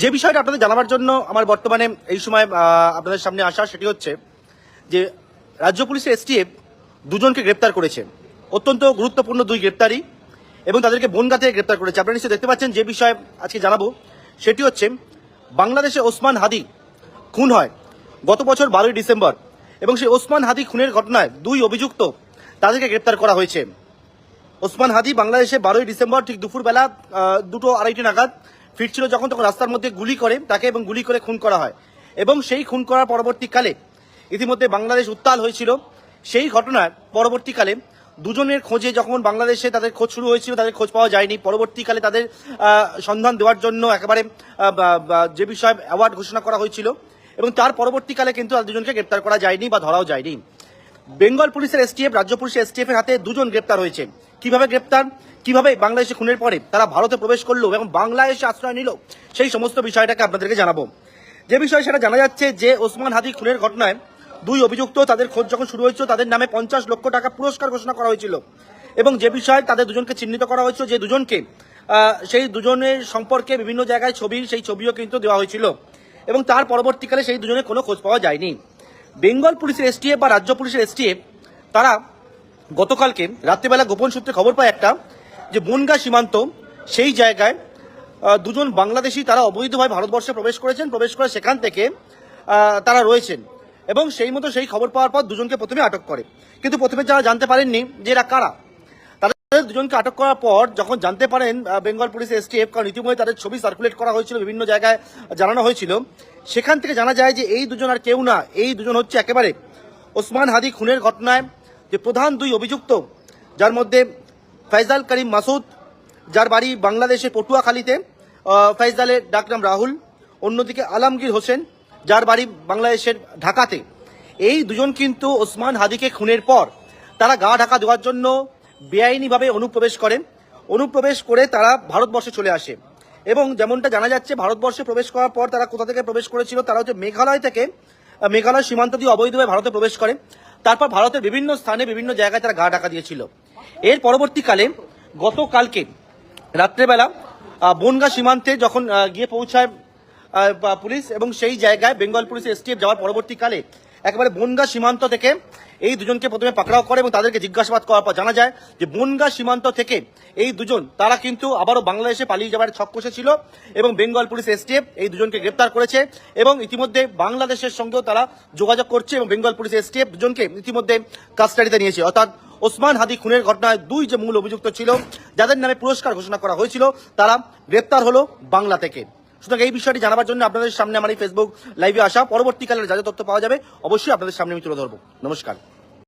যে বিষয়টা আপনাদের জানাবার জন্য আমার বর্তমানে এই সময় আপনাদের সামনে আসা সেটি হচ্ছে যে রাজ্য পুলিশের এসটিএফ দুজনকে গ্রেপ্তার করেছে। অত্যন্ত গুরুত্বপূর্ণ দুই গ্রেপ্তারি এবং তাদেরকে বনগাঁ থেকে গ্রেপ্তার করেছে। আপনারা নিশ্চয়ই দেখতে পাচ্ছেন। যে বিষয়ে আজকে জানাবো সেটি হচ্ছে বাংলাদেশে ওসমান হাদি খুন হয় গত বছর 12ই ডিসেম্বর এবং সেই ওসমান হাদি খুনের ঘটনায় দুই অভিযুক্ত তাদেরকে গ্রেপ্তার করা হয়েছে। ওসমান হাদি বাংলাদেশে 12ই ডিসেম্বর ঠিক দুপুরবেলা 2:30 নাগাদ ফিরছিল যখন তখন রাস্তার মধ্যে গুলি করে তাকে এবং গুলি করে খুন করা হয় এবং সেই খুন করার পরবর্তীকালে ইতিমধ্যে বাংলাদেশ উত্তাল হয়েছিল। সেই ঘটনার পরবর্তীকালে দুজনের খোঁজে যখন বাংলাদেশে তাদের খোঁজ শুরু হয়েছিল তাদের খোঁজ পাওয়া যায়নি। পরবর্তীকালে তাদের সন্ধান দেওয়ার জন্য একেবারে যে বিষয়ে অ্যাওয়ার্ড ঘোষণা করা হয়েছিল এবং তার পরবর্তীকালে কিন্তু দুজনকে গ্রেপ্তার করা যায়নি বা ধরাও যায়নি। বেঙ্গল পুলিশের এসটিএফ রাজ্য পুলিশের এসটিএফ এর হাতে দুজন গ্রেপ্তার হয়েছে। কিভাবে গ্রেপ্তার, কিভাবে বাংলাদেশে খুনের পরে তারা ভারতে প্রবেশ করলো এবং বাংলাদেশে আশ্রয় নিল, সেই সমস্ত বিষয়টাকে আপনাদেরকে জানাবো। যে বিষয় সেটা জানা যাচ্ছে যে ওসমান হাদি খুনের ঘটনায় দুই অভিযুক্ত তাদের খোঁজ যখন শুরু হয়েছিল তাদের নামে 50 লক্ষ টাকা পুরস্কার ঘোষণা করা হয়েছিল এবং যে বিষয়ে তাদের দুজনকে চিহ্নিত করা হয়েছিল, যে দুজনকে সেই দুজনের সম্পর্কে বিভিন্ন জায়গায় সেই ছবিও কিন্তু দেওয়া হয়েছিল এবং তার পরবর্তীকালে সেই দুজনের কোনো খোঁজ পাওয়া যায়নি। বেঙ্গল পুলিশের এসটিএফ বা রাজ্য পুলিশের এসটিএফ তারা গতকালকে রাত্রিবেলা গোপন সূত্রে খবর পায় একটা যে বনগাঁ সীমান্ত সেই জায়গায় দুজন বাংলাদেশি তারা অবৈধভাবে ভারতবর্ষে প্রবেশ করেছেন, প্রবেশ করে সেখান থেকে তারা রয়েছেন এবং সেই মতো সেই খবর পাওয়ার পর দুজনকে প্রথমে আটক করে। কিন্তু প্রথমে যারা জানতে পারেননি যে এরা কারা, তাদের দুজনকে আটক করার পর যখন জানতে পারেন বেঙ্গল পুলিশের এসটিএফ, কারণ ইতিমধ্যে তাদের ছবি সার্কুলেট করা হয়েছিল, বিভিন্ন জায়গায় জানানো হয়েছিল, সেখান থেকে জানা যায় যে এই দুজন আর কেউ না, এই দুজন হচ্ছে একেবারে ওসমান হাদি খুনের ঘটনায় যে প্রধান দুই অভিযুক্ত, যার মধ্যে ফয়জাল করিম মাসুদ যার বাড়ি বাংলাদেশের পটুয়াখালীতে, ফয়জালের ডাক নাম রাহুল, অন্যদিকে আলমগীর হোসেন যার বাড়ি বাংলাদেশের ঢাকাতে। এই দুজন কিন্তু ওসমান হাদিকে খুনের পর তারা গা ঢাকা দেওয়ার জন্য বেআইনিভাবে অনুপ্রবেশ করে তারা ভারতবর্ষে চলে আসে এবং যেমনটা জানা যাচ্ছে ভারতবর্ষে প্রবেশ করার পর তারা কোথা থেকে প্রবেশ করেছিল, তারা হচ্ছে মেঘালয় সীমান্ত দিয়ে অবৈধভাবে ভারতে প্রবেশ করে, তারপর ভারতের বিভিন্ন স্থানে বিভিন্ন জায়গায় তারা গা ঢাকা দিয়েছিল। এর পরবর্তীকালে গতকালকে রাত্রেবেলা বনগাঁ সীমান্তে যখন গিয়ে পৌঁছায় পুলিশ এবং সেই জায়গায় বেঙ্গল পুলিশের এসটিএফ যাওয়ার পরবর্তীকালে একেবারে বনগাঁ সীমান্ত থেকে এই দুজনকে প্রথমে পাকড়াও করে এবং তাদেরকে জিজ্ঞাসাবাদ করার পর জানা যায় যে বনগাঁ সীমান্ত থেকে এই দুজন তারা কিন্তু আবারও বাংলাদেশে পালিয়ে যাওয়ার ছক কষেছিল এবং বেঙ্গল পুলিশ এসটিএফ এই দুজনকে গ্রেপ্তার করেছে এবং ইতিমধ্যে বাংলাদেশের সঙ্গেও তারা যোগাযোগ করছে এবং বেঙ্গল পুলিশ এসটিএফ দুজনকে ইতিমধ্যে কাস্টাডিতে নিয়েছে। অর্থাৎ ওসমান হাদি খুনের ঘটনায় দুই যে মূল অভিযুক্ত ছিল যাদের নামে পুরস্কার ঘোষণা করা হয়েছিল তারা গ্রেপ্তার হলো বাংলা থেকে। সুতরাং এই বিষয়টি জানাবার জন্য আপনাদের সামনে আমার এই ফেসবুক লাইভে আসা, পরবর্তীকালে যা যা তথ্য পাওয়া যাবে অবশ্যই আপনাদের সামনে আমি তুলে ধরবো। নমস্কার।